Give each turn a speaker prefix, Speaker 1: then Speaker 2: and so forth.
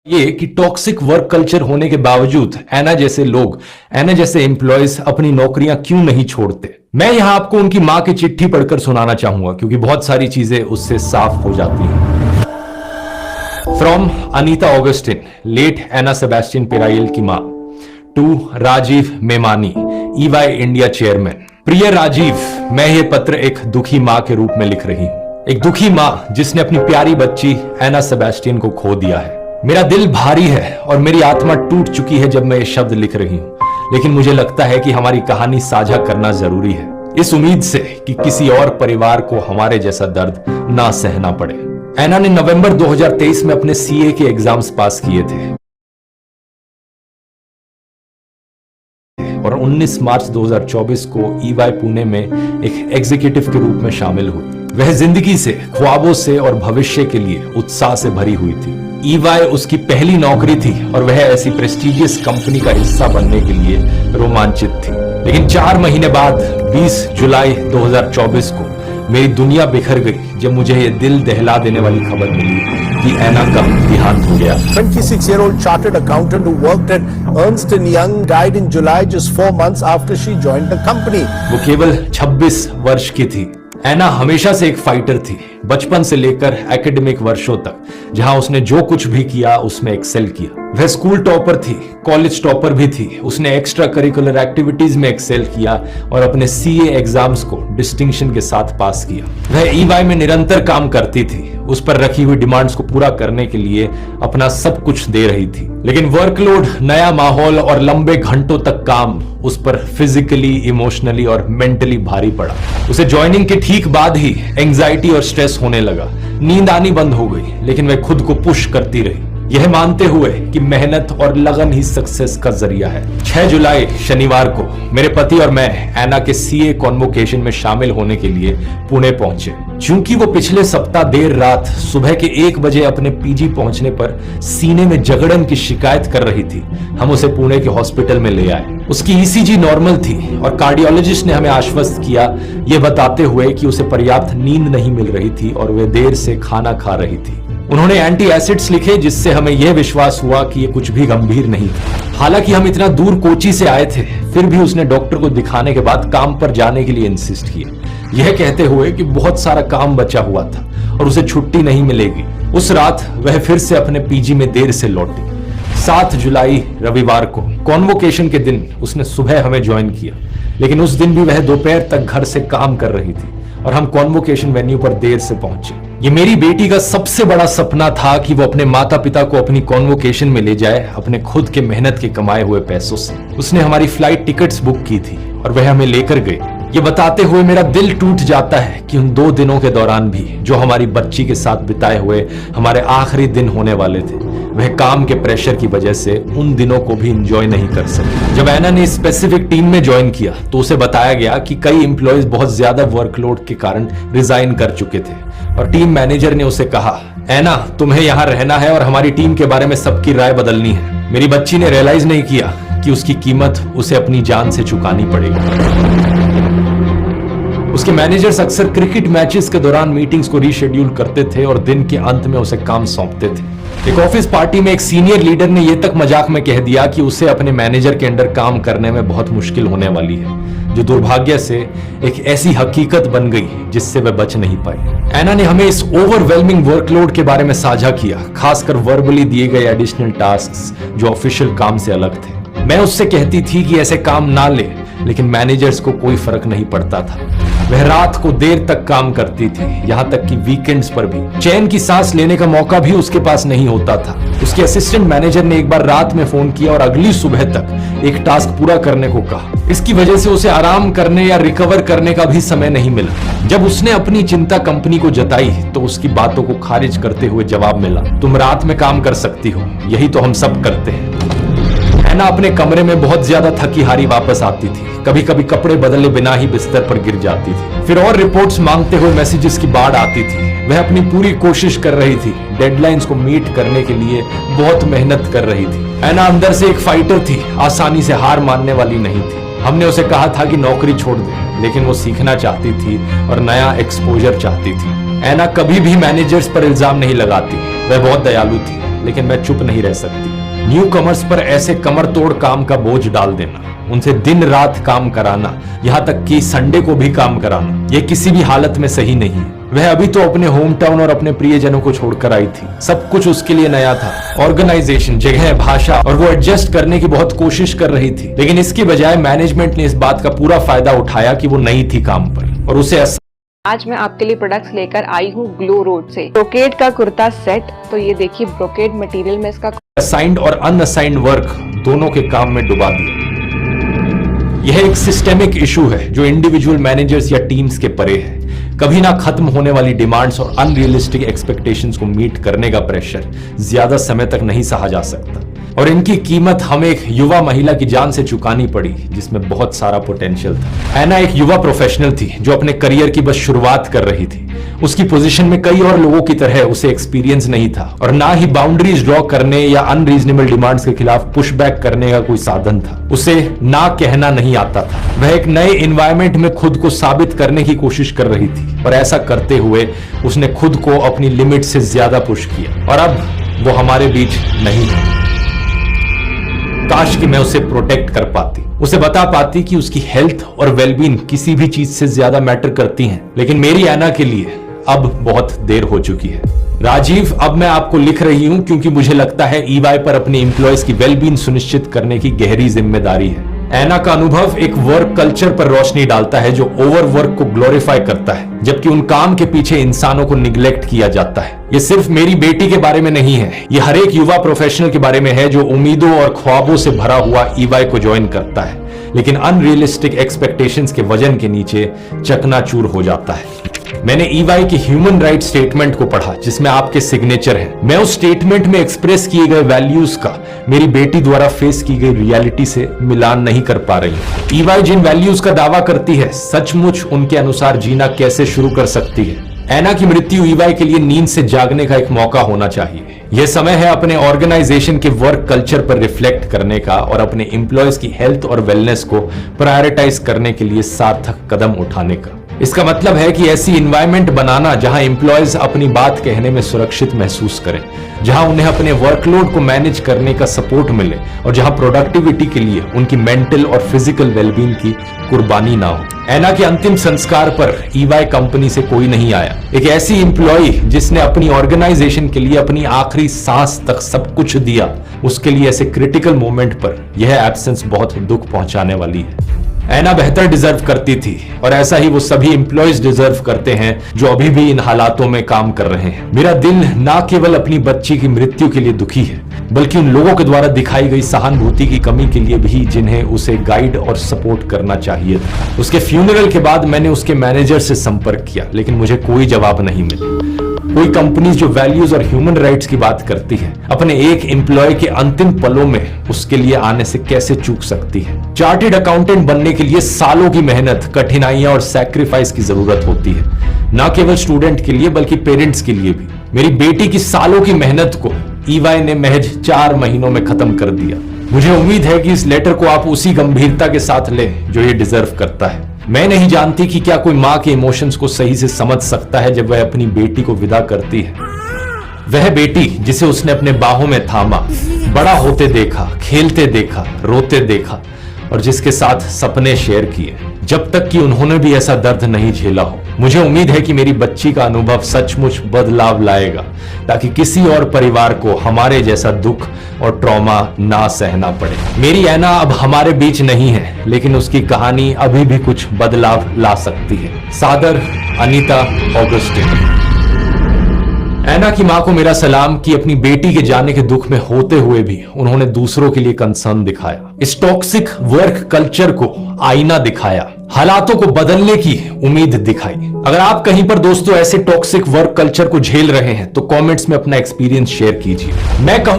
Speaker 1: ये कि toxic work culture होने के बावजूद एना जैसे लोग, एना जैसे एम्प्लॉयज अपनी नौकरियां क्यों नहीं छोड़ते। मैं यहां आपको उनकी मां की चिट्ठी पढ़कर सुनाना चाहूंगा क्योंकि बहुत सारी चीजें उससे साफ हो जाती हैं। फ्रॉम अनीता ऑगस्टिन, लेट एना सेबेस्टियन पेराइल की मां, to Rajiv Memani, EY India chairman. प्रिय राजीव, मैं ये पत्र एक दुखी मां के रूप में लिख रही हूं, एक दुखी मां जिसने अपनी प्यारी बच्ची एना सेबेस्टियन को खो दिया है। मेरा दिल भारी है और मेरी आत्मा टूट चुकी है जब मैं ये शब्द लिख रही हूं, लेकिन मुझे लगता है कि हमारी कहानी साझा करना जरूरी है, इस उम्मीद से कि किसी और परिवार को हमारे जैसा दर्द ना सहना पड़े। एना ने नवंबर 2023 में अपने CA के एग्जाम्स पास किए थे और 19 मार्च 2024 को EY पुणे में एक एग्जीक्यूटिव के रूप में शामिल हुई। वह जिंदगी से, ख्वाबों से और भविष्य के लिए उत्साह से भरी हुई थी। EY उसकी पहली नौकरी थी और वह ऐसी प्रेस्टीजियस कंपनी का हिस्सा बनने के लिए रोमांचित थी। लेकिन 4 महीने बाद 20 जुलाई 2024 को मेरी दुनिया बिखर गई जब मुझे यह दिल दहला देने वाली खबर मिली कि एना का देहांत हो गया।
Speaker 2: 26-year-old chartered accountant who worked at Ernst & Young died in July, just 4 months after she joined the company.
Speaker 1: वो केवल 26 वर्ष की थी। एना हमेशा से एक फाइटर थी, बचपन से लेकर एकेडमिक वर्षों तक, जहां उसने जो कुछ भी किया उसमें एक्सेल किया। वह स्कूल टॉपर थी, कॉलेज टॉपर भी थी। उसने एक्स्ट्रा करिकुलर एक्टिविटीज में एक्सेल किया और अपने CA एग्जाम्स को डिस्टिंक्शन के साथ पास किया। वह EY में निरंतर काम करती थी, उस पर रखी हुई डिमांड्स को पूरा करने के लिए अपना सब कुछ दे रही थी। लेकिन वर्कलोड, नया माहौल और लंबे घंटों तक काम उस पर फिजिकली, इमोशनली और मेंटली भारी पड़ा। उसे ज्वाइनिंग के ठीक बाद ही एंजाइटी और स्ट्रेस होने लगा, नींद आनी बंद हो गई, लेकिन वह खुद को पुश करती रही, यह मानते हुए कि मेहनत और लगन ही सक्सेस का जरिया है। 6 जुलाई शनिवार को मेरे पति और मैं एना के CA कॉन्वोकेशन में शामिल होने के लिए पुणे पहुंचे। चूंकि वो पिछले सप्ताह देर रात सुबह के 1 बजे अपने PG पहुंचने पर सीने में जगड़न की शिकायत कर रही थी, हम उसे पुणे के हॉस्पिटल में ले आए। उसकी ECG नॉर्मल थी और कार्डियोलॉजिस्ट ने हमें आश्वस्त किया, ये बताते हुए कि उसे पर्याप्त नींद नहीं मिल रही थी और वे देर से खाना खा रही थी। उन्होंने एंटी एसिड्स लिखे जिससे हमें यह विश्वास हुआ कि यह कुछ भी गंभीर नहीं था। हालांकि हम इतना दूर कोची से आए थे, फिर भी उसने डॉक्टर को दिखाने के बाद काम पर जाने के लिए इंसिस्ट किया, यह कहते हुए कि बहुत सारा काम बचा हुआ था और उसे छुट्टी नहीं मिलेगी। उस रात वह फिर से अपने PG में देर से लौटी। 7 जुलाई रविवार को कॉन्वोकेशन के दिन उसने सुबह हमें ज्वाइन किया, लेकिन उस दिन भी वह दोपहर तक घर से काम कर रही थी और हम कॉन्वोकेशन वेन्यू पर देर से पहुंचे। ये मेरी बेटी का सबसे बड़ा सपना था कि वो अपने माता पिता को अपनी कॉन्वोकेशन में ले जाए अपने खुद के मेहनत के कमाए हुए पैसों से। उसने हमारी फ्लाइट टिकट्स बुक की थी और वह हमें लेकर गए। ये बताते हुए मेरा दिल टूट जाता है कि उन 2 दिनों के दौरान भी जो हमारी बच्ची के साथ बिताए हुए हमारे आखिरी दिन होने वाले थे, वह काम के प्रेशर की वजह से उन दिनों को भी एंजॉय नहीं कर सके। जब एना ने स्पेसिफिक टीम में ज्वाइन किया तो उसे बताया गया कि कई एम्प्लॉयज बहुत ज्यादा वर्कलोड के कारण रिजाइन कर चुके थे और टीम मैनेजर ने उसे कहा, एना तुम्हें यहाँ रहना है और हमारी टीम के बारे में सबकी राय बदलनी है। मेरी बच्ची ने रियलाइज नहीं किया कि उसकी कीमत उसे अपनी जान से चुकानी पड़ेगी। उसके मैनेजर्स अक्सर क्रिकेट मैचेस के दौरान मीटिंग्स को रीशेड्यूल करते थे और दिन के अंत में उसे काम सौंपते थे। एक ऑफिस पार्टी में एक सीनियर लीडर ने यह तक मजाक में कह दिया कि उसे अपने मैनेजर के अंडर काम करने में बहुत मुश्किल होने वाली है, जो दुर्भाग्य से एक ऐसी हकीकत बन गई जिससे वह बच नहीं पाई। एना ने हमें इस ओवरवेलमिंग वर्कलोड के बारे में साझा किया, खासकर वर्बली दिए गए एडिशनल टास्क्स जो ऑफिशियल काम से अलग थे। मैं उससे कहती थी कि ऐसे काम ना ले, लेकिन मैनेजर्स को कोई फर्क नहीं पड़ता था। वह रात को देर तक काम करती थी, यहां तक कि वीकेंड्स पर भी। चैन की सांस लेने का मौका भी उसके पास नहीं होता था। उसके असिस्टेंट मैनेजर ने एक बार रात में फोन किया और अगली सुबह तक एक टास्क पूरा करने को कहा। इसकी वजह से उसे आराम करने या रिकवर करने का भी समय नहीं मिला। जब उसने अपनी चिंता कंपनी को जताई तो उसकी बातों को खारिज करते हुए जवाब मिला, तुम रात में काम कर सकती हो, यही तो हम सब करते हैं। एना अपने कमरे में बहुत ज्यादा थकी हारी वापस आती थी, कभी कभी कपड़े बदले बिना ही बिस्तर पर गिर जाती थी। फिर और रिपोर्ट्स मांगते हुए मैसेजेस की बाढ़ आती थी। वह अपनी पूरी कोशिश कर रही थी, डेडलाइंस को मीट करने के लिए बहुत मेहनत कर रही थी। एना अंदर से एक फाइटर थी, आसानी से हार मानने वाली नहीं थी। हमने उसे कहा था कि नौकरी छोड़ दे, लेकिन वो सीखना चाहती थी और नया एक्सपोजर चाहती थी। एना कभी भी मैनेजर्स पर इल्जाम नहीं लगाती, वह बहुत दयालु थी। लेकिन मैं चुप नहीं रह सकती। न्यू कमर्स पर ऐसे कमर तोड़ काम का बोझ डाल देना, उनसे दिन रात काम कराना, यहाँ तक कि संडे को भी काम कराना, ये किसी भी हालत में सही नहीं है। वह अभी तो अपने होम टाउन और अपने प्रियजनों को छोड़कर आई थी। सब कुछ उसके लिए नया था, ऑर्गेनाइजेशन, जगह, भाषा, और वो एडजस्ट करने की बहुत कोशिश कर रही थी। लेकिन इसकी बजाय मैनेजमेंट ने इस बात का पूरा फायदा उठाया कि वो नई थी काम पर, और उसे
Speaker 3: आज मैं आपके लिए प्रोडक्ट्स लेकर आई हूँ ग्लो रोड से। ब्रोकेड का कुर्ता सेट, तो ये देखिए ब्रोकेड मटेरियल में इसका
Speaker 1: असाइंड और अनअसाइंड वर्क दोनों के काम में डुबा दिया। यह एक सिस्टेमिक इशू है जो इंडिविजुअल मैनेजर्स या टीम्स के परे है। कभी ना खत्म होने वाली डिमांड्स और अनरियलिस्टिक एक्सपेक्टेशंस को मीट करने का प्रेशर ज्यादा समय तक नहीं सहा जा सकता, और इनकी कीमत हमें एक युवा महिला की जान से चुकानी पड़ी जिसमें बहुत सारा पोटेंशियल था। ऐना एक युवा प्रोफेशनल थी जो अपने करियर की बस शुरुआत कर रही थी। उसकी पोजीशन में कई और लोगों की तरह उसे एक्सपीरियंस नहीं था, और ना ही बाउंड्रीज ड्रॉ करने या अनरीजनेबल डिमांड्स के खिलाफ पुश बैक करने का कोई साधन था। उसे ना कहना नहीं आता था। वह एक नए एनवायरनमेंट में खुद को साबित करने की कोशिश कर रही थी, और ऐसा करते हुए उसने खुद को अपनी लिमिट से ज्यादा पुश किया, और अब वो हमारे बीच नहीं है। काश कि मैं उसे प्रोटेक्ट कर पाती, उसे बता पाती कि उसकी हेल्थ और वेलबींग किसी भी चीज से ज्यादा मैटर करती हैं। लेकिन मेरी ऐना के लिए अब बहुत देर हो चुकी है। राजीव, अब मैं आपको लिख रही हूं क्योंकि मुझे लगता है ईवाई पर अपने एम्प्लॉयज की वेलबींग सुनिश्चित करने की गहरी जिम्मेदारी है। ऐना का अनुभव एक वर्क कल्चर पर रोशनी डालता है जो ओवरवर्क को ग्लोरीफाई करता है, जबकि उन काम के पीछे इंसानों को निग्लेक्ट किया जाता है। ये सिर्फ मेरी बेटी के बारे में नहीं है, ये हर एक युवा प्रोफेशनल के बारे में है जो उम्मीदों और ख्वाबों से भरा हुआ ईवाई को ज्वाइन करता है, लेकिन अनरियलिस्टिक एक्सपेक्टेशंस के वजन के नीचे चकनाचूर हो जाता है। मैंने ईवाई के ह्यूमन राइट स्टेटमेंट को पढ़ा जिसमें आपके सिग्नेचर हैं। मैं उस स्टेटमेंट में एक्सप्रेस किए गए वैल्यूज का मेरी बेटी द्वारा फेस की गई रियलिटी से मिलान नहीं कर पा रही हूं। ईवाई जिन वैल्यूज का दावा करती है, सचमुच उनके अनुसार जीना कैसे शुरू कर सकती है? ऐना की मृत्यु ईवाई के लिए नींद से जागने का एक मौका होना चाहिए। यह समय है अपने ऑर्गेनाइजेशन के वर्क कल्चर पर रिफ्लेक्ट करने का और अपने एम्प्लॉयज की हेल्थ और वेलनेस को प्रायोरिटाइज करने के लिए सार्थक कदम उठाने का। इसका मतलब है कि ऐसी एनवायरनमेंट बनाना जहां एम्प्लॉयज अपनी बात कहने में सुरक्षित महसूस करें, जहां उन्हें अपने वर्कलोड को मैनेज करने का सपोर्ट मिले, और जहां प्रोडक्टिविटी के लिए उनकी मेंटल और फिजिकल वेलबींग की कुर्बानी ना हो। ऐना के अंतिम संस्कार पर ईवाई कंपनी से कोई नहीं आया। एक ऐसी एम्प्लॉय जिसने अपनी ऑर्गेनाइजेशन के लिए अपनी आखिरी सांस तक सब कुछ दिया, उसके लिए ऐसे क्रिटिकल मोमेंट पर यह एब्सेंस बहुत दुख पहुंचाने वाली है। ऐना बेहतर डिजर्व करती थी, और ऐसा ही वो सभी एम्प्लॉयज डिजर्व करते हैं जो अभी भी इन हालातों में काम कर रहे हैं। मेरा दिल ना केवल अपनी बच्ची की मृत्यु के लिए दुखी है, बल्कि उन लोगों के द्वारा दिखाई गई सहानुभूति की कमी के लिए भी जिन्हें उसे गाइड और सपोर्ट करना चाहिए था। उसके फ्यूनरल के बाद मैंने उसके मैनेजर से संपर्क किया, लेकिन मुझे कोई जवाब नहीं मिला। कोई कंपनी जो वैल्यूज और ह्यूमन राइट्स की बात करती है, अपने एक एम्प्लॉय के अंतिम पलों में उसके लिए आने से कैसे चूक सकती है? चार्टेड अकाउंटेंट बनने के लिए सालों की मेहनत, कठिनाइयां और सैक्रिफाइस की जरूरत होती है, ना केवल स्टूडेंट के लिए बल्कि पेरेंट्स के लिए भी। मेरी बेटी की सालों की मेहनत को ईवाई ने महज 4 महीनों में खत्म कर दिया। मुझे उम्मीद है कि इस लेटर को आप उसी गंभीरता के साथ लें जो ये डिजर्व करता है। मैं नहीं जानती कि क्या कोई माँ के इमोशंस को सही से समझ सकता है जब वह अपनी बेटी को विदा करती है। वह बेटी जिसे उसने अपने बाहों में थामा, बड़ा होते देखा, खेलते देखा, रोते देखा, और जिसके साथ सपने शेयर किए, जब तक कि उन्होंने भी ऐसा दर्द नहीं झेला हो। मुझे उम्मीद है कि मेरी बच्ची का अनुभव सचमुच बदलाव लाएगा, ताकि किसी और परिवार को हमारे जैसा दुख और ट्रॉमा ना सहना पड़े। मेरी ऐना अब हमारे बीच नहीं है, लेकिन उसकी कहानी अभी भी कुछ बदलाव ला सकती है। सादर, अनीता ऑगस्टिन। ऐना की मां को मेरा सलाम कि अपनी बेटी के जाने के दुख में होते हुए भी उन्होंने दूसरों के लिए कंसर्न दिखाया, इस टॉक्सिक वर्क कल्चर को आईना दिखाया, हालातों को बदलने की उम्मीद दिखाई। अगर आप कहीं पर दोस्तों ऐसे टॉक्सिक वर्क कल्चर को झेल रहे हैं तो कमेंट्स में अपना एक्सपीरियंस शेयर कीजिए। मैं